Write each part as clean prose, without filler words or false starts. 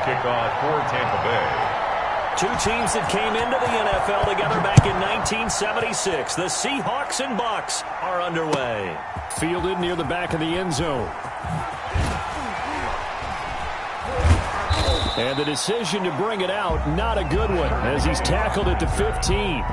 kickoff for Tampa Bay. Two teams that came into the NFL together back in 1976. The Seahawks and Bucs are underway. Fielded near the back of the end zone. And the decision to bring it out, not a good one, as he's tackled at the 15.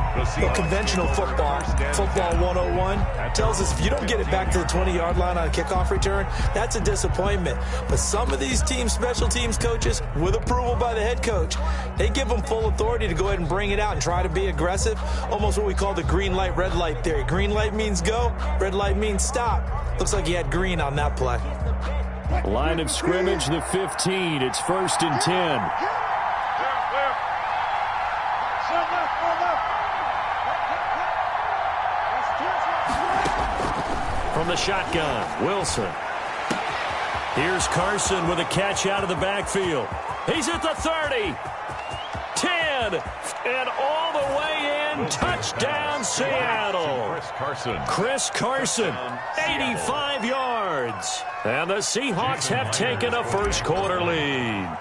Well, conventional football 101, tells us if you don't get it back to the 20-yard line on a kickoff return, that's a disappointment. But some of these teams, special teams coaches, with approval by the head coach, they give them full authority to go ahead and bring it out and try to be aggressive, almost what we call the green light, red light theory. Green light means go, red light means stop. Looks like he had green on that play. Line of scrimmage, the 15. It's 1st and 10. From the shotgun, Wilson. Here's Carson with a catch out of the backfield. He's at the 30. 10. And all the way in. Touchdown, Seattle. Chris Carson, 85 yards. And the Seahawks have taken a first-quarter lead.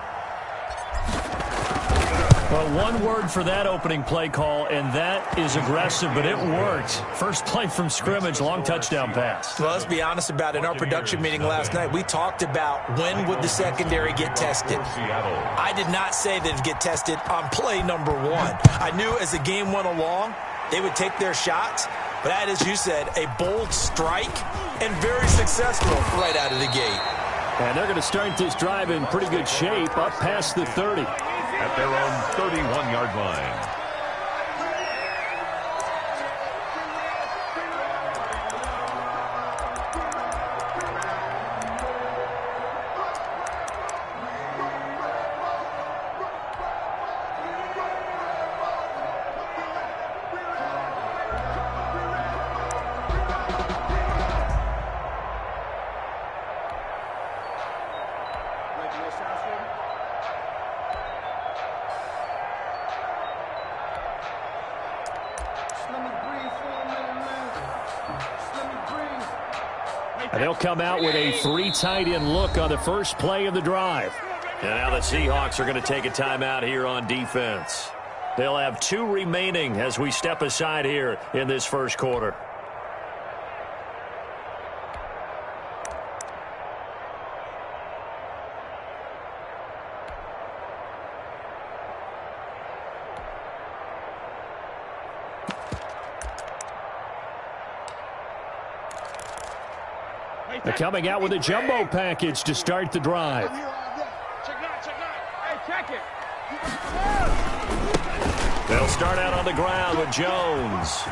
Well, one word for that opening play call, and that is aggressive, but it worked. First play from scrimmage, long touchdown pass. Well, let's be honest about it. In our production meeting last night, we talked about when would the secondary get tested. I did not say that it'd get tested on play number 1. I knew as the game went along, they would take their shots. But that, as you said, a bold strike and very successful right out of the gate. And they're going to start this drive in pretty good shape, up past the 30. At their own 31-yard line. And they'll come out with a 3 tight end look on the first play of the drive. And now the Seahawks are going to take a timeout here on defense. They'll have 2 remaining as we step aside here in this first quarter. They're coming out with a jumbo package to start the drive. They'll start out on the ground with Jones.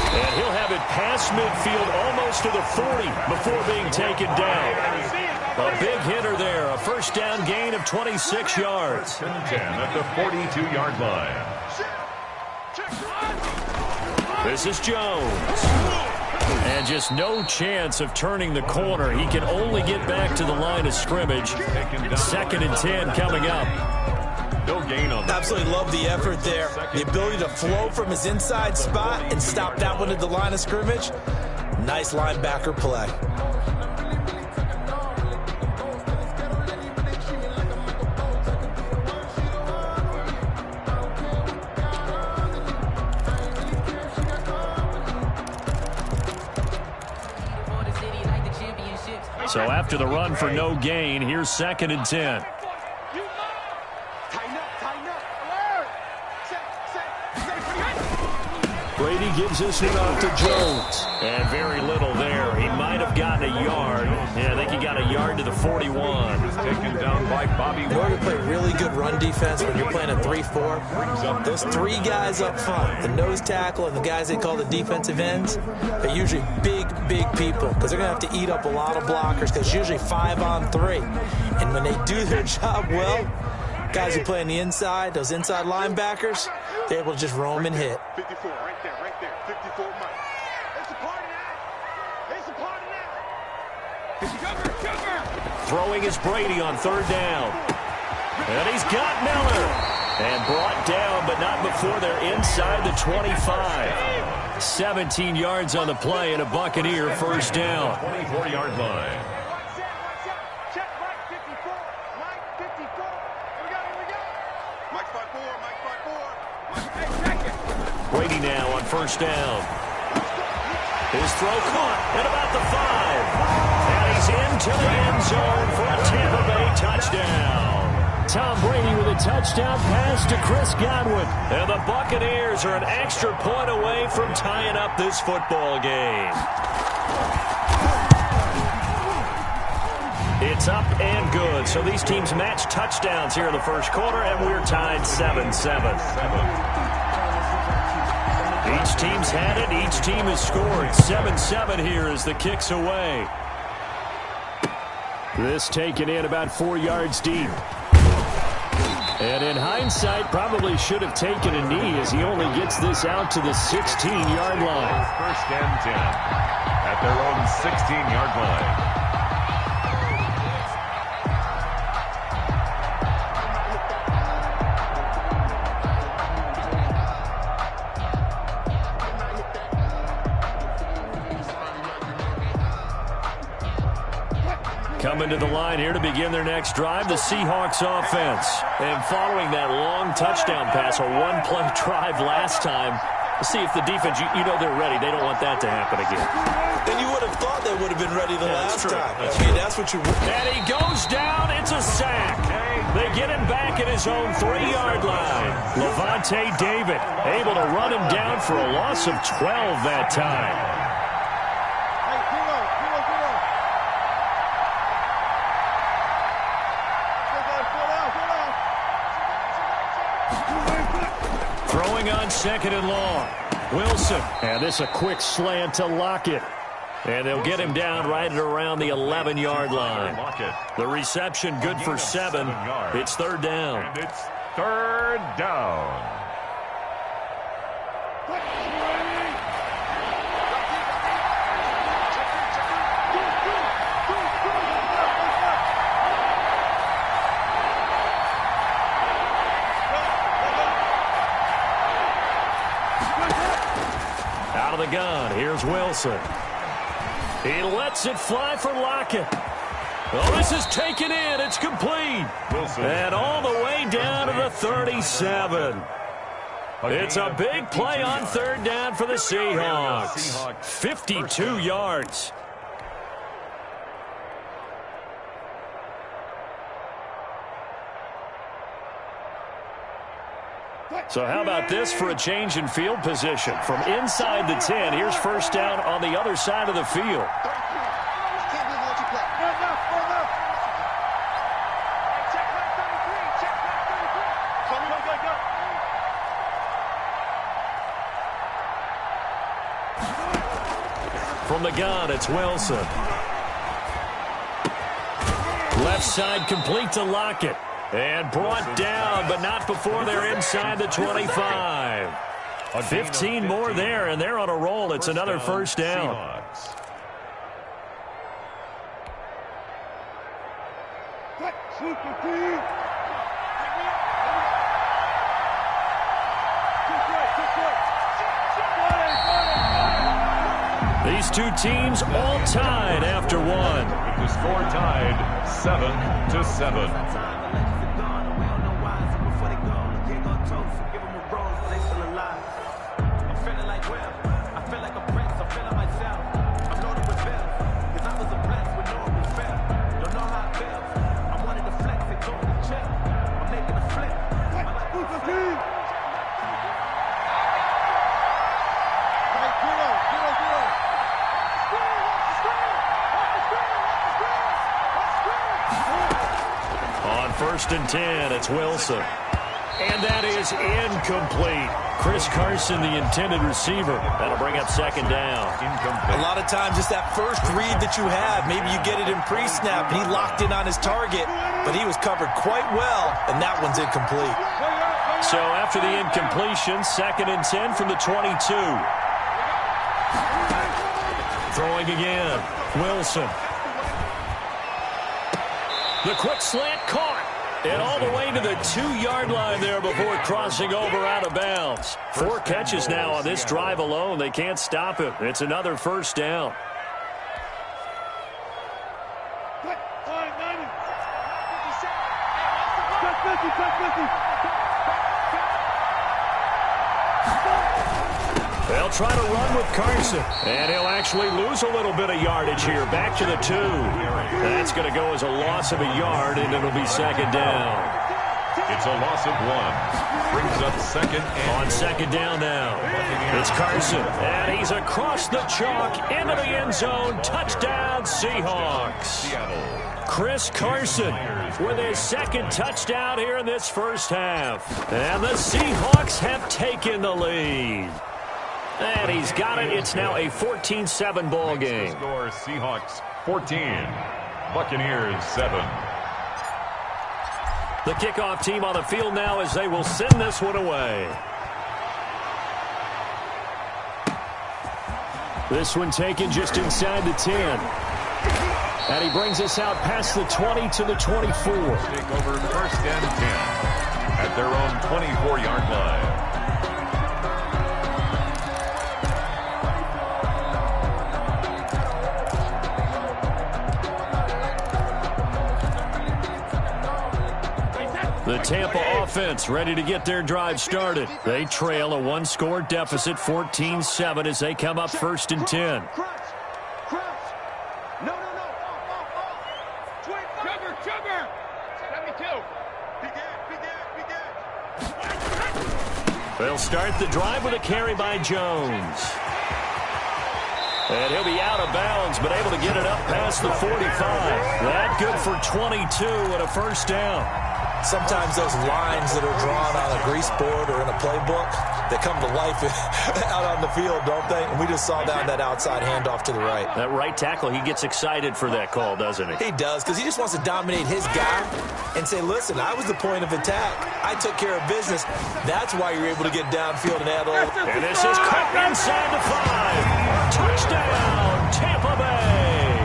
And he'll have it past midfield almost to the 40 before being taken down. A big hitter there, a first down gain of 26 yards. 10 at the 42-yard line. This is Jones. And just no chance of turning the corner. He can only get back to the line of scrimmage. 2nd and 10 coming up. No gain on that. Absolutely love the effort there. The ability to flow from his inside spot and stop that one at the line of scrimmage. Nice linebacker play. So after the run for no gain, here's 2nd and 10. Brady gives this one off to Jones. And very little there. He might have gotten a yard. Yeah, I think he got a yard to the 41. Taken down by Bobby. In order to play really good run defense when you're playing a 3-4, those 3 guys up front, the nose tackle and the guys they call the defensive ends, are usually big people because they're going to have to eat up a lot of blockers because it's usually 5-on-3. And when they do their job well, guys who play on the inside, those inside linebackers, they're able to just roam and hit. 54, right there, 54, Mike. It's a party now. It's a party now. Throwing is Brady on 3rd down. And he's got Miller. And brought down, but not before they're inside the 25. 17 yards on the play and a Buccaneer first down. 24-yard line. Check, Mike, 54. Mike, Brady now on first down. His throw caught at about the 5. And he's into the end zone for a Tampa Bay touchdown. Tom Brady with a touchdown pass to Chris Godwin. And the Buccaneers are an extra point away from tying up this football game. It's up and good. So these teams match touchdowns here in the first quarter, and we're tied 7-7. Each team's had it. Each team has scored. 7-7 here as the kick's away. This taken in about 4 yards deep. And in hindsight, probably should have taken a knee as he only gets this out to the 16-yard line. First and 10 at their own 16-yard line. Coming to the line here to begin their next drive, the Seahawks offense. And following that long touchdown pass, a one-play drive last time, see if the defense, you know they're ready. They don't want that to happen again. Then you would have thought they would have been ready the last time. That's what you would. And he goes down. It's a sack. They get him back at his own 3-yard line. Levante David able to run him down for a loss of 12 that time. Throwing on second and long. Wilson. And this a quick slant to Lockett. And they'll get him down right at around the 11-yard line. The reception good for 7. It's third down. And it's third down. Out of the gun, here's Wilson. He lets it fly for Lockett. Oh, this is taken in. It's complete. Wilson. And all the way down to the 37. It's a big play on third down for the Seahawks. 52 yards. So how about this for a change in field position? From inside the 10, here's first down on the other side of the field. From the gun, it's Wilson. Left side complete to Lockett. And brought down, but not before they're inside the 25. 15 more there, and they're on a roll. It's another first down. These two teams all tied after one. With the score tied 7-7. First and 10, it's Wilson. And that is incomplete. Chris Carson, the intended receiver. That'll bring up second down. A lot of times, it's that first read that you have. Maybe you get it in pre-snap. He locked in on his target, but he was covered quite well, and that one's incomplete. So after the incompletion, second and 10 from the 22. Throwing again, Wilson. The quick slant caught. And all the way to the 2-yard line there before crossing over out of bounds. 4 catches now on this drive alone. They can't stop him. It's another first down. They'll try to run with Carson. And he'll actually lose a little bit of yardage here. Back to the 2. That's going to go as a loss of a yard, and it'll be second down. It's a loss of 1. Brings up second and on second down now. It's Carson, and he's across the chalk into the end zone. Touchdown, Seahawks. Chris Carson with his second touchdown here in this first half. And the Seahawks have taken the lead. And he's got it. It's now a 14-7 ball game. Score Seahawks 14, Buccaneers 7. The kickoff team on the field now as they will send this one away. This one taken just inside the 10. And he brings us out past the 20 to the 24. Take over first and 10 at their own 24-yard line. The Tampa offense ready to get their drive started. They trail a one-score deficit, 14-7, as they come up first and 10. They'll start the drive with a carry by Jones. And he'll be out of bounds, but able to get it up past the 45. That good for 22 and a first down. Sometimes those lines that are drawn on a grease board or in a playbook, they come to life out on the field, don't they? And we just saw down that outside handoff to the right. That right tackle, he gets excited for that call, doesn't he? He does, because he just wants to dominate his guy and say, listen, I was the point of attack. I took care of business. That's why you're able to get downfield and add all. And this is cut inside the 5. Touchdown, Tampa Bay.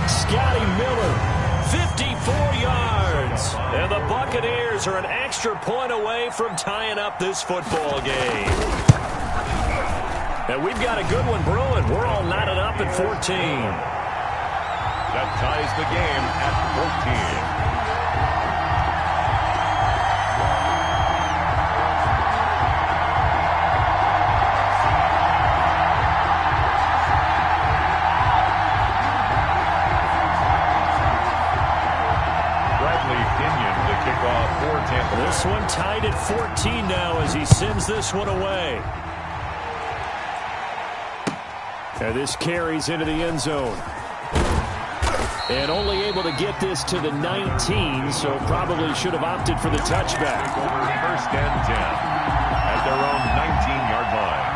Scotty Miller, 54 yards. And the Buccaneers are an extra point away from tying up this football game. And we've got a good one brewing. We're all knotted up at 14. That ties the game at 14. This one tied at 14 now as he sends this one away. And this carries into the end zone. And only able to get this to the 19, so probably should have opted for the touchback. First and 10 at their own 19-yard line.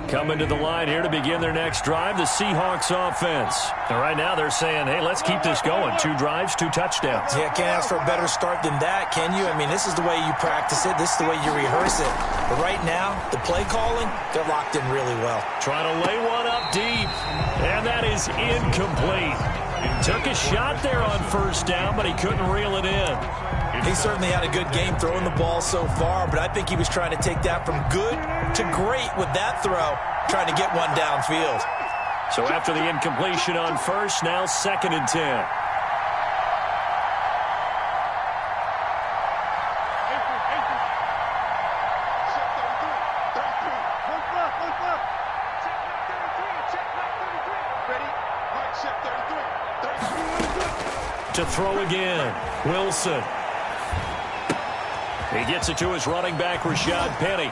Coming to the line here to begin their next drive, the Seahawks offense. And right now they're saying, hey, let's keep this going. 2 drives, 2 touchdowns. Yeah, can't ask for a better start than that, can you? I mean, this is the way you practice it. This is the way you rehearse it. But right now, the play calling, they're locked in really well. Trying to lay one up deep. And that is incomplete. Took a shot there on first down, but he couldn't reel it in. He certainly had a good game throwing the ball so far, but I think he was trying to take that from good to great with that throw, trying to get one downfield. So after the incompletion on first, now second and 10. To throw again, Wilson. He gets it to his running back, Rashad Penny.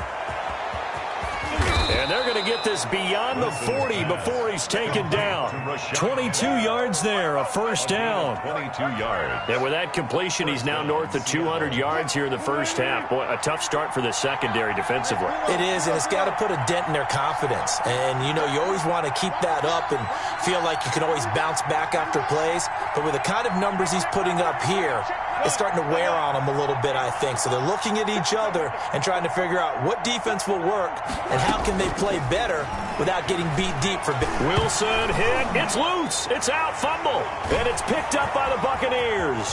And they're going to get this beyond the 40 before he's taken down. 22 yards there, a first down. 22 yards. And with that completion, he's now north of 200 yards here in the first half. Boy, a tough start for the secondary defensively. It is, and it's got to put a dent in their confidence. And, you know, you always want to keep that up and feel like you can always bounce back after plays. But with the kind of numbers he's putting up here, it's starting to wear on them a little bit, I think. So they're looking at each other and trying to figure out what defense will work and how can they play better without getting beat deep for big. Wilson hit. It's loose. It's out. Fumble. And it's picked up by the Buccaneers.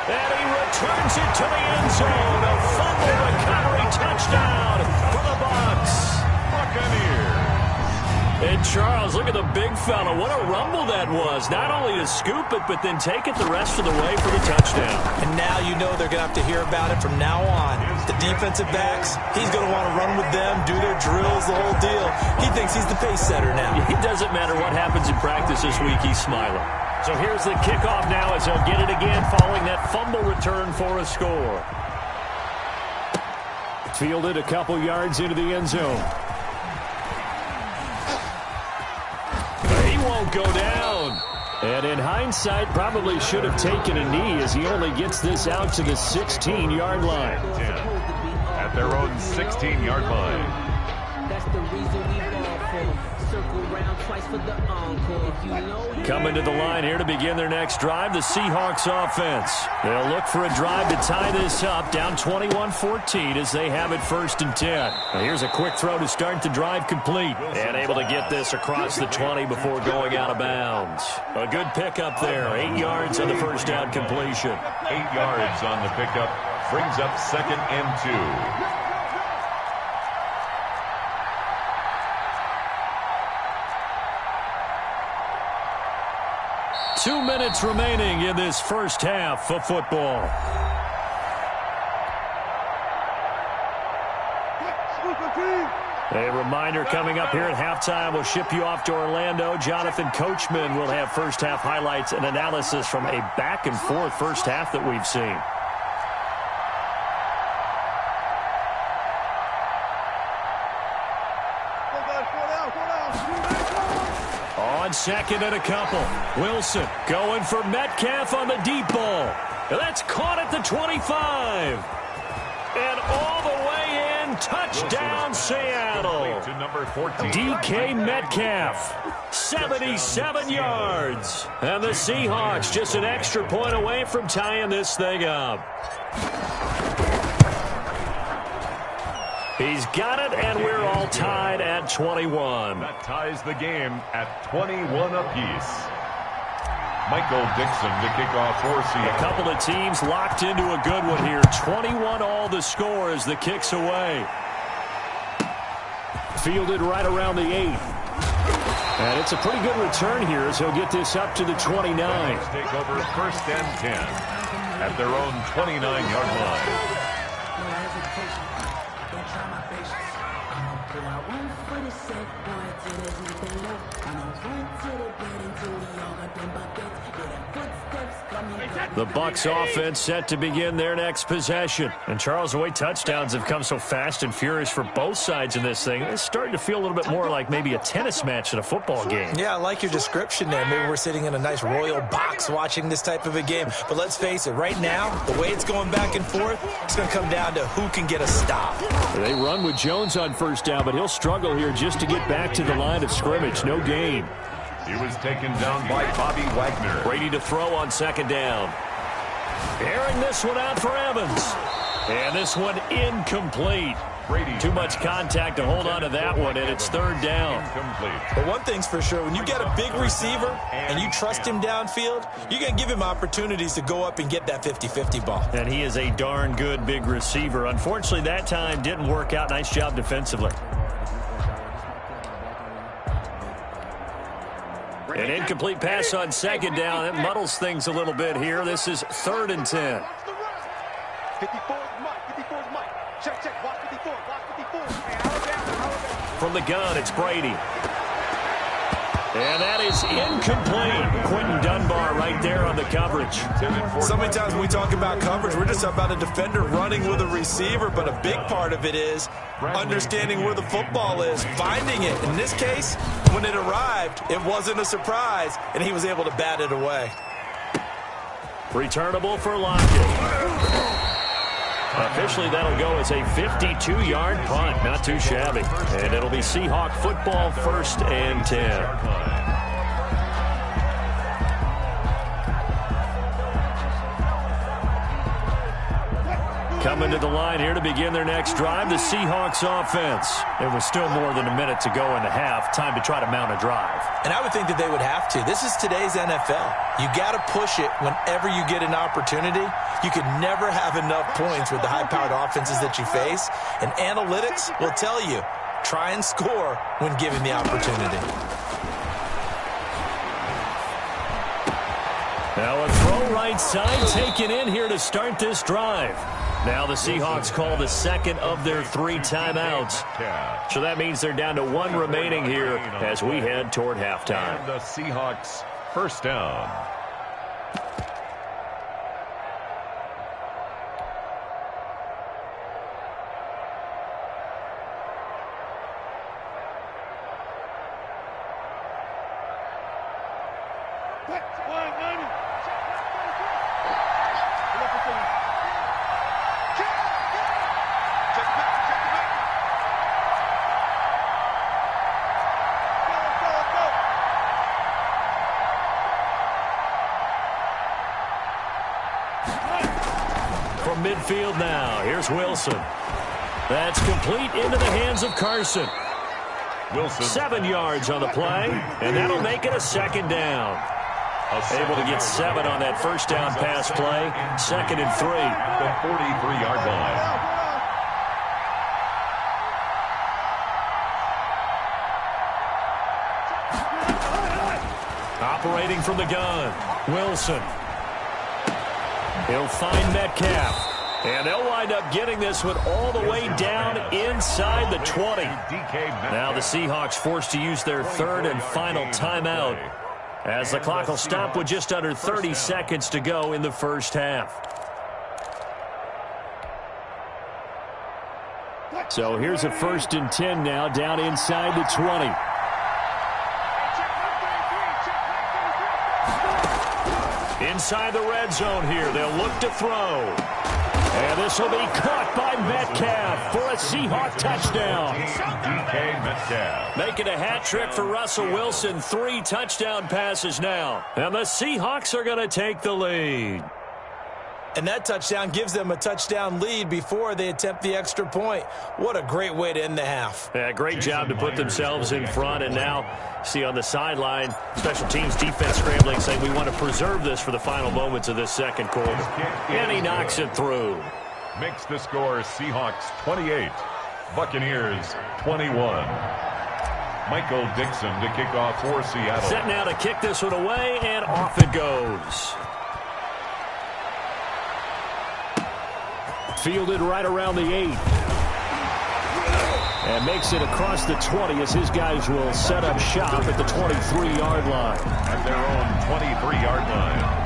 And he returns it to the end zone. A fumble recovery touchdown Buccaneers. And Charles, look at the big fella. What a rumble that was. Not only to scoop it, but then take it the rest of the way for the touchdown. And now you know they're going to have to hear about it from now on. The defensive backs, he's going to want to run with them, do their drills, the whole deal. He thinks he's the pace setter now. It doesn't matter what happens in practice this week, he's smiling. So here's the kickoff now as he'll get it again following that fumble return for a score. Fielded a couple yards into the end zone. He won't go down. And in hindsight, probably should have taken a knee as he only gets this out to the 16-yard line. 10 at their own 16-yard line. That's the reason we ball for. Circle round twice for the encore. If you know, Coming to the line here to begin their next drive, the Seahawks offense. They'll look for a drive to tie this up, down 21-14 as they have it 1st and 10. Now here's a quick throw to start the drive complete. And able to get this across the 20 before going out of bounds. A good pickup there, 8 yards on the first down completion. 8 yards on the pickup, brings up 2nd and 2. 2 minutes remaining in this first half of football. A reminder coming up here at halftime. We'll ship you off to Orlando. Jonathan Coachman will have first half highlights and analysis from a back and forth first half that we've seen. On 2nd and a couple. Wilson going for Metcalf on the deep ball. That's caught at the 25. And all the way in. Touchdown, Seattle. To number 14. DK Metcalf, 77 yards. And the Seahawks just an extra point away from tying this thing up. He's got it, and we're all tied at 21. That ties the game at 21 apiece. Michael Dixon to kick off for Seattle. A couple of teams locked into a good one here. 21 all the score as the kick's away. Fielded right around the 8. And it's a pretty good return here as he'll get this up to the 29. Take over 1st and 10 at their own 29-yard line. The Bucs offense set to begin their next possession. And Charles, the way touchdowns have come so fast and furious for both sides in this thing, it's starting to feel a little bit more like maybe a tennis match than a football game. Yeah, I like your description there. Maybe we're sitting in a nice royal box watching this type of a game. But let's face it, right now, the way it's going back and forth, it's going to come down to who can get a stop. They run with Jones on first down, but he'll struggle here just to get back to the line of scrimmage. No gain. He was taken down by Bobby Wagner. Brady to throw on 2nd down. Airing this one out for Evans. And this one incomplete. Brady. Too much contact to hold on to that one, and it's 3rd down. Incomplete. But one thing's for sure, when you get a big receiver and you trust him downfield, you're going to give him opportunities to go up and get that 50-50 ball. And he is a darn good big receiver. Unfortunately, that time didn't work out. Nice job defensively. An incomplete pass on 2nd down. It muddles things a little bit here. This is 3rd and 10. 54 is Mike. 54 is Mike. Check. Watch 54. Watch 54. From the gun, it's Brady. And that is incomplete. Quentin Dunbar right there on the coverage. So many times when we talk about coverage, we're just about a defender running with a receiver, but a big part of it is understanding where the football is, finding it. In this case, when it arrived, it wasn't a surprise, and he was able to bat it away. Returnable for Lockett. Officially, that'll go as a 52-yard punt. Not too shabby. And it'll be Seahawk football 1st and 10. Coming to the line here to begin their next drive, the Seahawks offense. There was still more than a minute to go in the half. Time to try to mount a drive. And I would think that they would have to. This is today's NFL. You got to push it whenever you get an opportunity. You can never have enough points with the high-powered offenses that you face. And analytics will tell you Try and score when given the opportunity. Now a throw right side taken in here to start this drive. Now the Seahawks call the second of their 3 timeouts. So that means they're down to 1 remaining here as we head toward halftime. And the Seahawks first down. From midfield now, here's Wilson. That's complete into the hands of Carson. Wilson. 7 yards on the play, and that'll make it a second down. Able to get 7 on that first down pass play. 2nd and 3. The 43-yard line. Operating from the gun, Wilson. He'll find Metcalf. And they'll wind up getting this one all the way down inside the 20. Now the Seahawks forced to use their 3rd and final timeout, as the clock will stop with just under 30 seconds to go in the first half. So here's a 1st and 10 now, down inside the 20. Inside the red zone here, they'll look to throw. And this will be caught by Metcalf for a Seahawk touchdown. DK Metcalf. Making a hat trick for Russell Wilson. 3 touchdown passes now. And the Seahawks are going to take the lead. And that touchdown gives them a touchdown lead before they attempt the extra point. What a great way to end the half. Yeah, great job to put themselves in front. And now, see on the sideline, special teams defense scrambling, saying we want to preserve this for the final moments of this second quarter. And he knocks it through. Makes the score Seahawks 28, Buccaneers 21. Michael Dixon to kick off for Seattle. Set now to kick this one away, and off it goes. Fielded right around the 8. And makes it across the 20 as his guys will set up shop at the 23-yard line. At their own 23-yard line.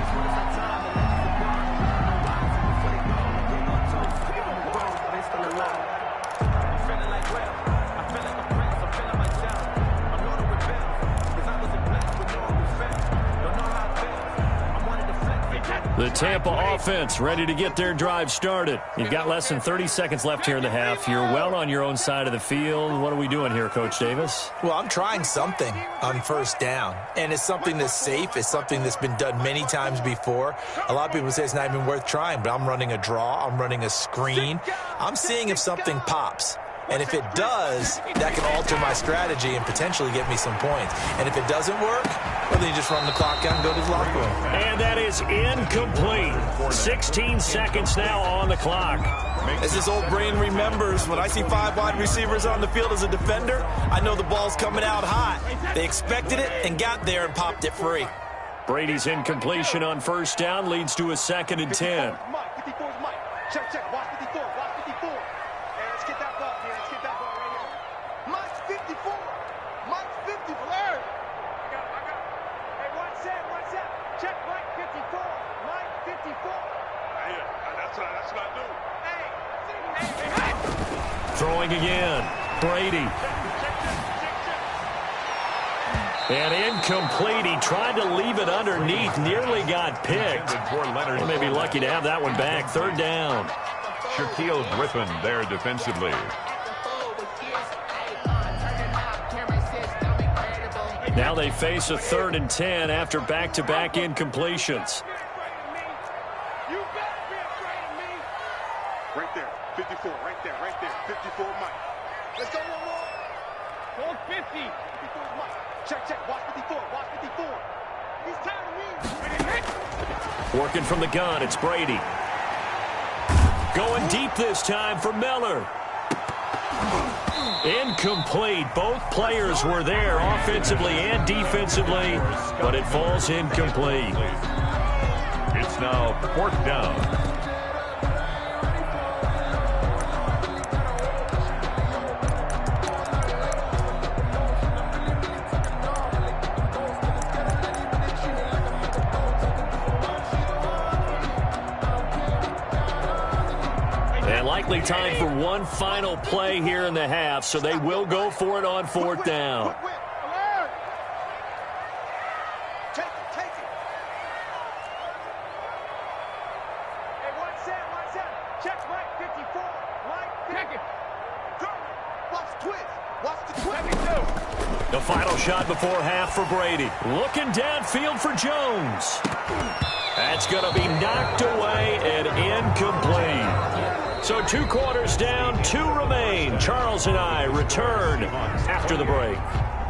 The Tampa offense ready to get their drive started. You've got less than 30 seconds left here in the half. You're well on your own side of the field. What are we doing here, Coach Davis? Well, I'm trying something on first down, and it's something that's safe. It's something that's been done many times before. A lot of people say it's not even worth trying, but I'm running a draw. I'm running a screen. I'm seeing if something pops. And if it does, that can alter my strategy and potentially get me some points. And if it doesn't work, well, then you just run the clock out and go to the locker room. And that is incomplete. 16 seconds now on the clock. As this old brain remembers, when I see 5 wide receivers on the field as a defender, I know the ball's coming out hot. They expected it and got there and popped it free. Brady's incompletion on first down leads to a 2nd and 10. Check, check. Watch 54. Watch 54. Hey, let's get that ball here. Let's get that ball right here. Mike's 54. Mike's 54. Larry. I got it. Hey, watch that. Check Mike 54. Mike 54. Hey, that's what I do. Hey. Throwing again. Brady. And incomplete. He tried to leave it underneath. Nearly got picked. They may be lucky to have that one back. 3rd down. Shaquille Griffin there defensively. Now they face a 3rd and 10 after back-to-back incompletions. You better be afraid of me. Right there. 54. Right there. 54 Mike. Let's go one more. 450. 54 Mike. Check. Watch 54. Watch 54. He's tired of me. Working from the gun, it's Brady. Going deep this time for Miller. Incomplete. Both players were there offensively and defensively, but it falls incomplete. It's now 4th down. Likely time for one final play here in the half, so they will go for it on 4th down. Take it. Hey, one set. Check right 54. Right 50. Watch the twist. Watch the twist. The final shot before half for Brady. Looking downfield for Jones. That's going to be knocked away and incomplete. So 2 quarters down, 2 remain. Charles and I return after the break.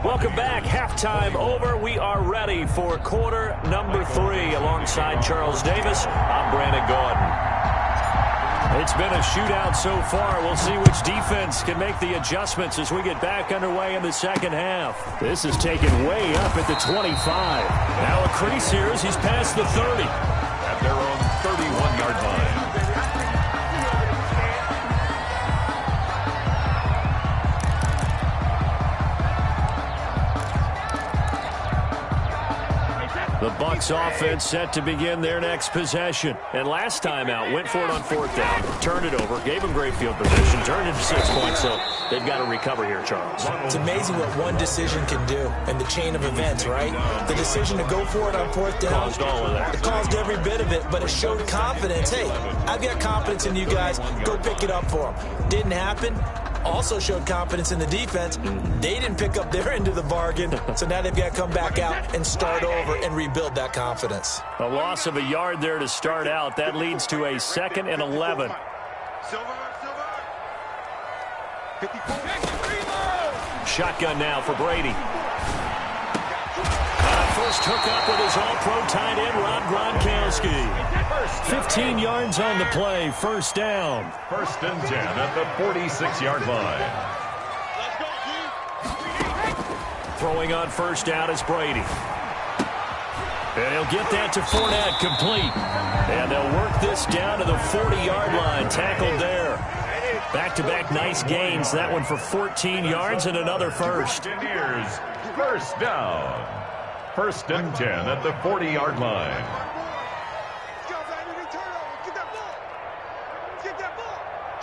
Welcome back. Halftime over. We are ready for quarter number 3. Alongside Charles Davis, I'm Brandon Gordon. It's been a shootout so far. We'll see which defense can make the adjustments as we get back underway in the second half. This is taken way up at the 25. Now a crease here as he's past the 30. At their own 31-yard line. The Bucs offense set to begin their next possession. And last time out, went for it on 4th down, turned it over, gave them great field position, turned it to 6 points, so they've got to recover here, Charles. It's amazing what one decision can do in the chain of events, right? The decision to go for it on 4th down. Caused all of that. It caused every bit of it, but it showed confidence. Hey, I've got confidence in you guys. Go pick it up for them. Didn't happen. Also showed confidence in the defense. They didn't pick up their end of the bargain, so now they've got to come back out and start over and rebuild that confidence. A loss of a yard there to start out. That leads to a 2nd and 11. Shotgun now for Brady. First hookup with his all-pro tight end, Rob Gronkowski. 15 yards on the play, 1st down. 1st and 10 at the 46-yard line. Throwing on 1st down is Brady. And he'll get that to Fournette, complete. And they'll work this down to the 40-yard line, tackled there. Back-to-back nice gains, that one for 14 yards and another first. Buccaneers, 1st down. 1st and 10 at the 40-yard line.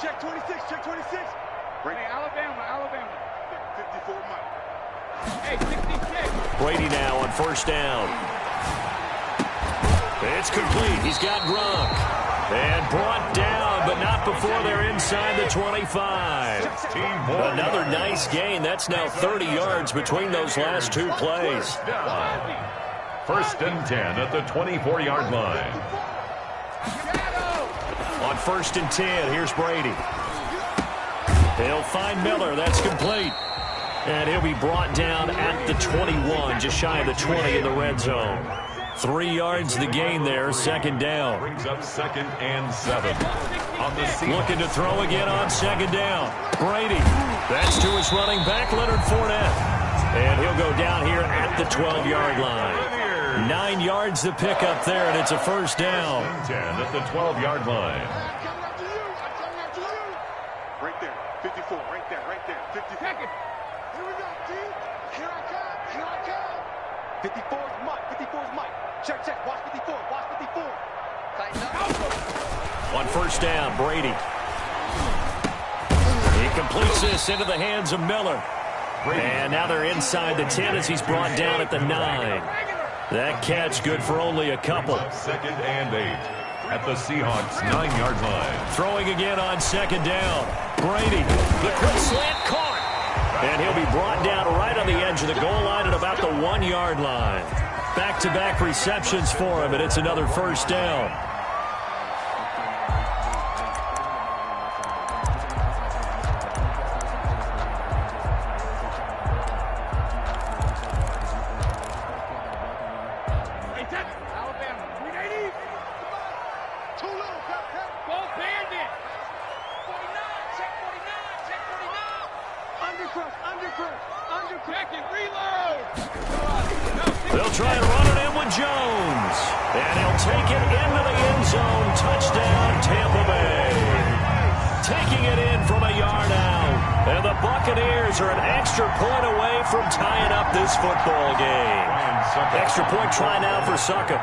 Check 26. Bring Alabama. 54 Mike. Hey, 66. Brady now on 1st down. It's complete. He's got Gronk. And brought down, but not before they're inside the 25. Another nice gain. That's now 30 yards between those last 2 plays. 1st and 10 at the 24-yard line. On 1st and 10, here's Brady. He'll find Miller. That's complete. And he'll be brought down at the 21, just shy of the 20 in the red zone. 3 yards the gain there, 2nd down. Brings up 2nd and 7. On the seat. Looking to throw again on 2nd down. Brady. That's to his running back, Leonard Fournette. And he'll go down here at the 12-yard line. 9 yards the pickup there, and it's a 1st down. 10 at the 12-yard line. Right there. 54. Right there. 52nd. Here we go, team. Here I come. 54 is Mike. Check. Watch 54. Tighten up. On 1st down, Brady. He completes this into the hands of Miller. And now they're inside the 10 as he's brought down at the 9. That catch good for only a couple. 2nd and 8 at the Seahawks 9-yard line. Throwing again on 2nd down. Brady, the quick slant caught. And he'll be brought down right on the edge of the goal line at about the 1-yard line. Back-to-back receptions for him, and it's another 1st down. They'll try and run it in with Jones. And he'll take it into the end zone. Touchdown, Tampa Bay. Taking it in from a yard out. And the Buccaneers are an extra point away from tying up this football game. Extra point try now for Succa.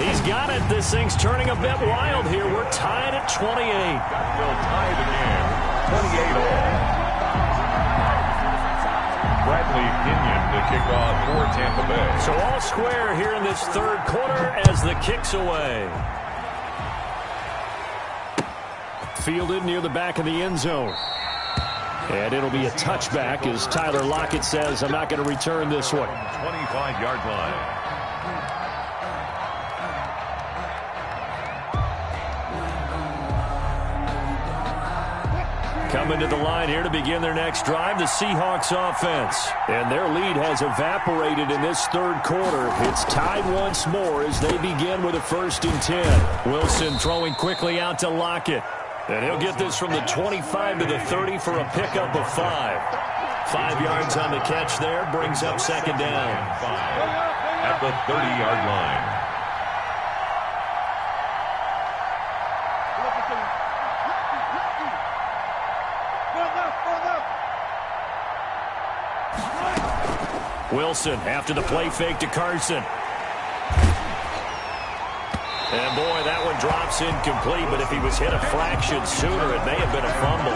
He's got it. This thing's turning a bit wild here. We're tied at 28. They'll tie the game. 28 all. Bradley Pinion to kick off for Tampa Bay. So all square here in this third quarter as the kick's away. Fielded near the back of the end zone. And it'll be a touchback as Tyler Lockett says, I'm not going to return this one. 25-yard line. Coming to the line here to begin their next drive, the Seahawks offense. And their lead has evaporated in this third quarter. It's tied once more as they begin with a 1st and 10. Wilson throwing quickly out to Lockett. And he'll get this from the 25 to the 30 for a pickup of 5. 5 yards on the catch there, brings up 2nd down. At the 30-yard line. Wilson after the play fake to Carson. And boy, that one drops incomplete, but if he was hit a fraction sooner, it may have been a fumble.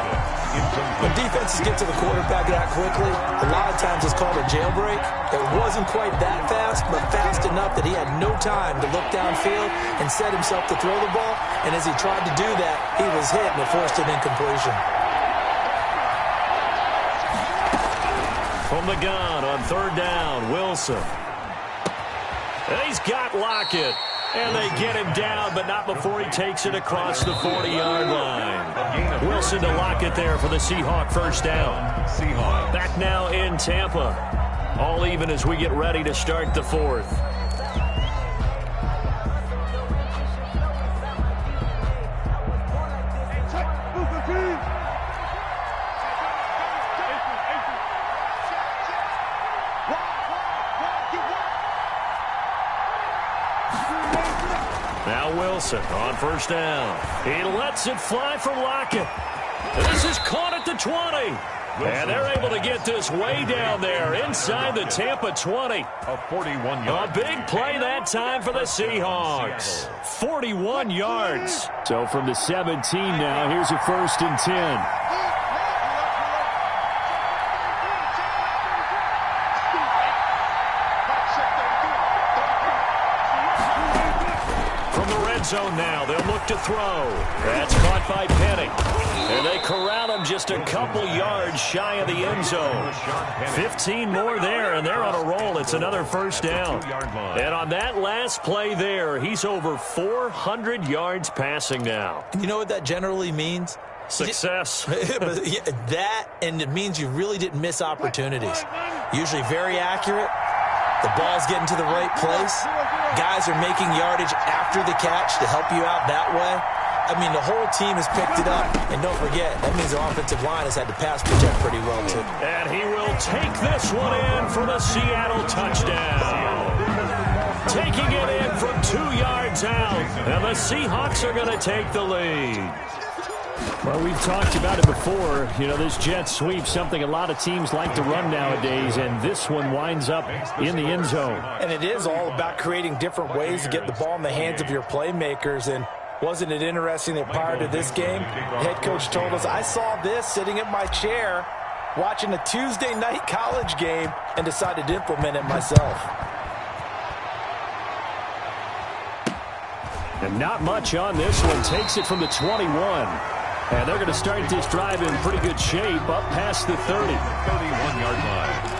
When defenses get to the quarterback that quickly, a lot of times it's called a jailbreak. It wasn't quite that fast, but fast enough that he had no time to look downfield and set himself to throw the ball. And as he tried to do that, he was hit and it forced an incompletion. From the gun on 3rd down, Wilson. And he's got Lockett. And they get him down, but not before he takes it across the 40-yard line. Wilson to Lockett there for the Seahawk 1st down. Back now in Tampa. All even as we get ready to start the 4th. Now Wilson on 1st down. He lets it fly from Lockett. This is caught at the 20. And they're able to get this way down there inside the Tampa 20. A 41-yard. A big play that time for the Seahawks. 41 yards. So from the 17 now, here's a 1st and 10. Zone now. They'll look to throw. That's caught by Penny. And they corral him just a couple yards shy of the end zone. 15 more there, and they're on a roll. It's another 1st down. And on that last play there, he's over 400 yards passing now. You know what that generally means? Success. That, and it means you really didn't miss opportunities. Usually very accurate. The ball's getting to the right place. Guys are making yardage after the catch to help you out that way. I mean, the whole team has picked it up. And don't forget, that means the offensive line has had to pass protect pretty well, too. And he will take this one in for the Seattle touchdown. Taking it in from 2 yards out. And the Seahawks are going to take the lead. Well, we've talked about it before. You know, this jet sweep, something a lot of teams like to run nowadays, and this one winds up in the end zone. And it is all about creating different ways to get the ball in the hands of your playmakers. And wasn't it interesting that prior to this game, head coach told us, I saw this sitting in my chair watching a Tuesday night college game and decided to implement it myself. And not much on this one. Takes it from the 21. And they're going to start this drive in pretty good shape up past the 30. 31-yard line.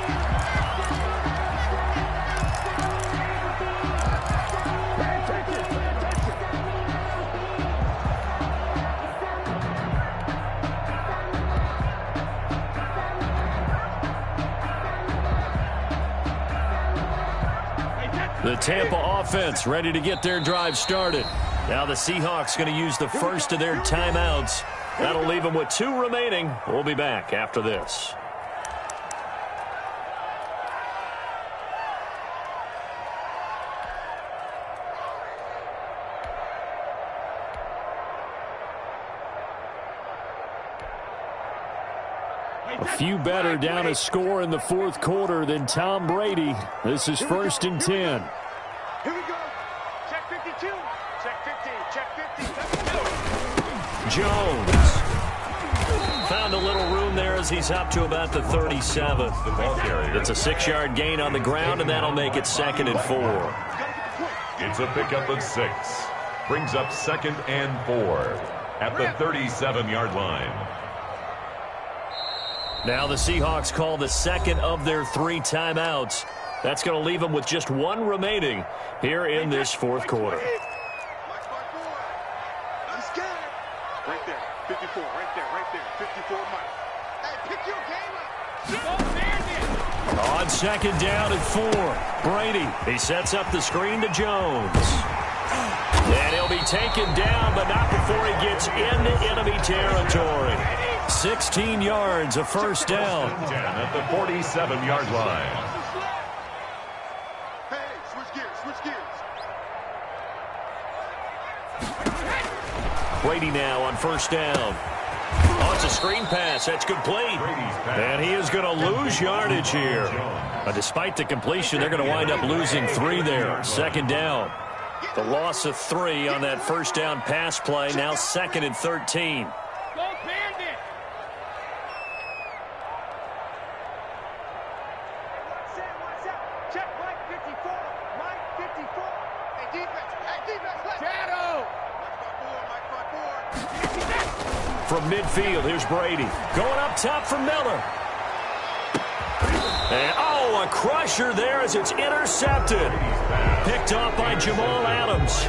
The Tampa offense ready to get their drive started. Now the Seahawks going to use the first of their timeouts That'll leave them with 2 remaining. We'll be back after this. A few better down a score in the fourth quarter than Tom Brady. This is 1st and 10. Here we go. Check 52. Check 50. Check 50. Jones. Found a little room there as he's up to about the 37. It's a 6-yard gain on the ground, and that'll make it 2nd and 4. It's a pickup of 6. Brings up 2nd and 4 at the 37-yard line. Now the Seahawks call the second of their 3 timeouts. That's going to leave them with just 1 remaining here in this fourth quarter. Right there. 54. Right there. 54, Mike. Hey, pick your game up. On 2nd down and 4. Brady, he sets up the screen to Jones. And he'll be taken down, but not before he gets into enemy territory. 16 yards, a first down. 10 at the 47-yard line. Hey, switch gears. Brady now on 1st down. Oh, it's a screen pass. That's complete. And he is going to lose yardage here. Despite the completion, they're going to wind up losing 3 there. 2nd down. The loss of 3 on that first down pass play. Now 2nd and 13. From midfield, here's Brady. Going up top for Miller. And, oh, a crusher there as it's intercepted. Picked off by Jamal Adams.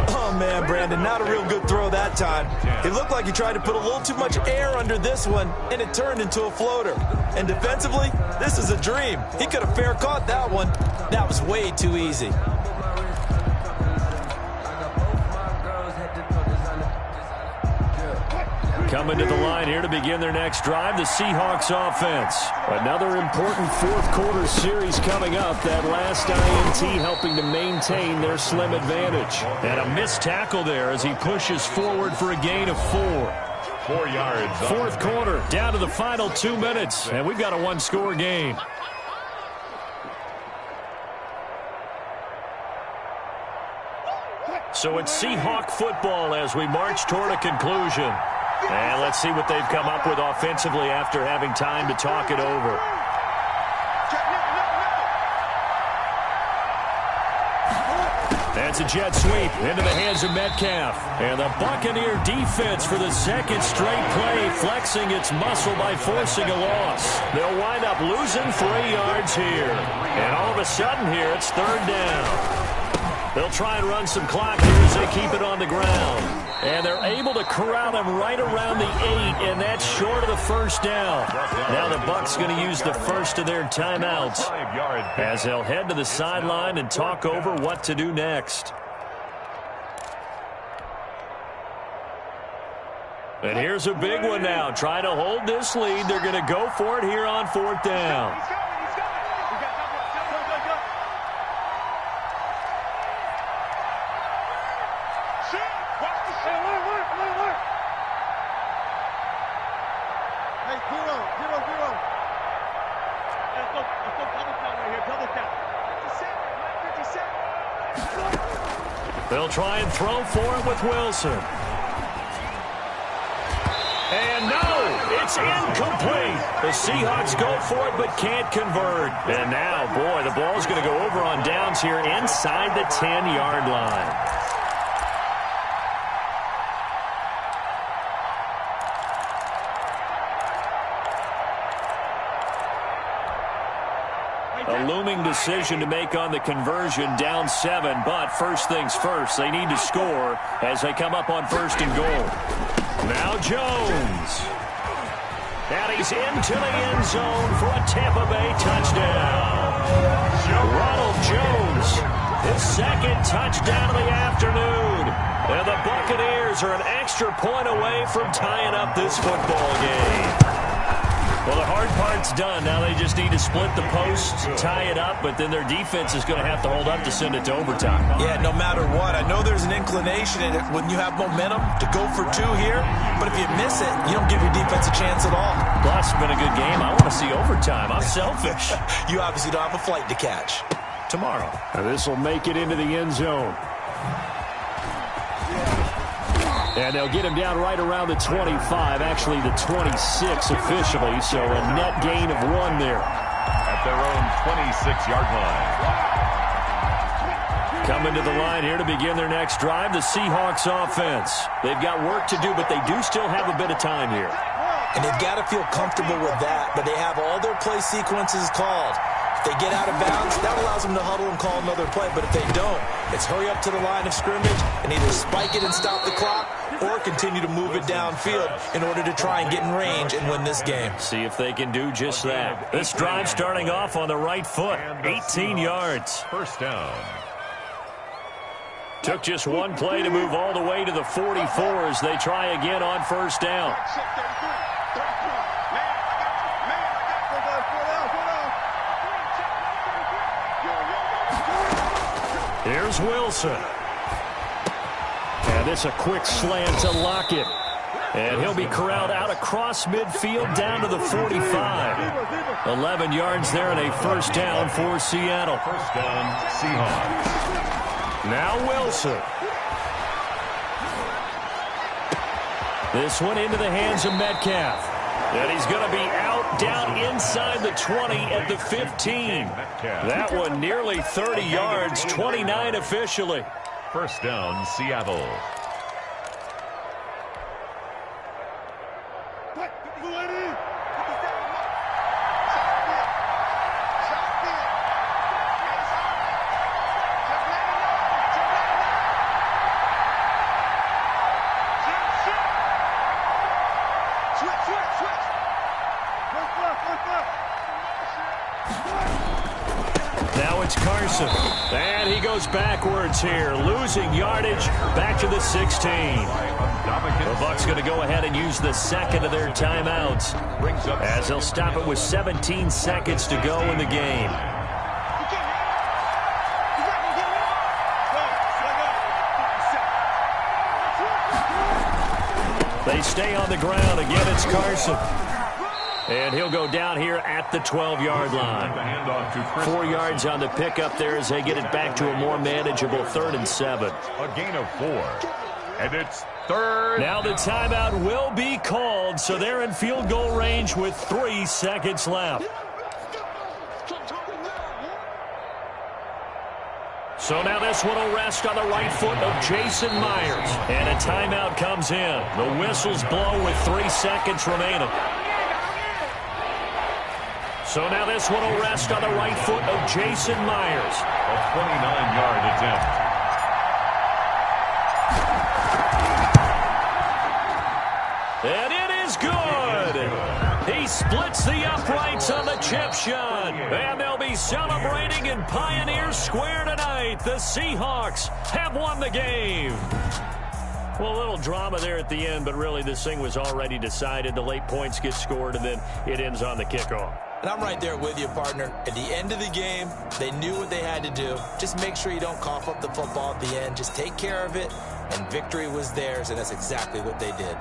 Oh, man, Brandon, not a real good throw that time. It looked like he tried to put a little too much air under this one, and it turned into a floater. And defensively, this is a dream. He could have fair caught that one. That was way too easy. Coming to the line here to begin their next drive, the Seahawks offense. Another important fourth quarter series coming up. That last INT helping to maintain their slim advantage. And a missed tackle there as he pushes forward for a gain of 4. 4 yards. Fourth quarter, down to the final 2 minutes, and we've got a 1-score game. So it's Seahawk football as we march toward a conclusion. And let's see what they've come up with offensively after having time to talk it over. That's a jet sweep into the hands of Metcalf. And the Buccaneer defense for the 2nd straight play, flexing its muscle by forcing a loss. They'll wind up losing 3 yards here. And all of a sudden here, it's 3rd down. They'll try and run some clock here as they keep it on the ground. And they're able to corral him right around the 8, and that's short of the first down. Now the Bucs going to use the first of their timeouts as they'll head to the sideline and talk over what to do next. And here's a big one now. Trying to hold this lead. They're going to go for it here on 4th down. They'll try and throw for it with Wilson. And no, it's incomplete. The Seahawks go for it but can't convert. And now, boy, the ball's going to go over on downs here inside the 10-yard line. A looming decision to make on the conversion, down 7, but first things first, they need to score as they come up on 1st and goal. Now Jones. And he's into the end zone for a Tampa Bay touchdown. Ronald Jones his second touchdown of the afternoon. And the Buccaneers are an extra point away from tying up this football game. Well, the hard part's done. Now they just need to split the posts, tie it up, but then their defense is going to have to hold up to send it to overtime. Yeah, no matter what. I know there's an inclination in it when you have momentum to go for two here, but if you miss it, you don't give your defense a chance at all. Plus, it's been a good game. I want to see overtime. I'm selfish. You obviously don't have a flight to catch. Tomorrow. And this will make it into the end zone. And they'll get him down right around the 25, actually the 26 officially, so a net gain of 1 there. At their own 26-yard line. Coming to the line here to begin their next drive, the Seahawks offense. They've got work to do, but they do still have a bit of time here. And they've got to feel comfortable with that, but they have all their play sequences called. If they get out of bounds, that allows them to huddle and call another play. But if they don't, it's hurry up to the line of scrimmage and either spike it and stop the clock or continue to move it downfield in order to try and get in range and win this game. See if they can do just that. This drive starting off on the right foot, 18 yards. First down. Took just one play to move all the way to the 44 as they try again on first down. Here's Wilson. And this a quick slant to Lockett. And he'll be corralled out across midfield down to the 45. 11 yards there and a first down for Seattle. First down, Seahawks. Now Wilson. This one into the hands of Metcalf. And he's going to be out down inside the 20 at the 15. That one nearly 30 yards, 29 officially. First down, Seattle. Now it's Carson. And he goes backwards here, losing yardage back to the 16. The Bucs going to go ahead and use the second of their timeouts as they'll stop it with 17 seconds to go in the game. They stay on the ground. Again, it's Carson. And he'll go down here at the 12-yard line. 4 yards on the pickup there as they get it back to a more manageable 3rd and 7. A gain of 4. And it's third. Now the timeout will be called, so they're in field goal range with 3 seconds left. So now this one will rest on the right foot of Jason Myers. And a timeout comes in. The whistles blow with 3 seconds remaining. So now this one will rest on the right foot of Jason Myers. A 29-yard attempt. And it is good. He splits the uprights on the chip shot. And they'll be celebrating in Pioneer Square tonight. The Seahawks have won the game. Well, a little drama there at the end, but really this thing was already decided. The late points get scored, and then it ends on the kickoff. And I'm right there with you, partner. At the end of the game, they knew what they had to do. Just make sure you don't cough up the football at the end. Just take care of it, and victory was theirs, and that's exactly what they did.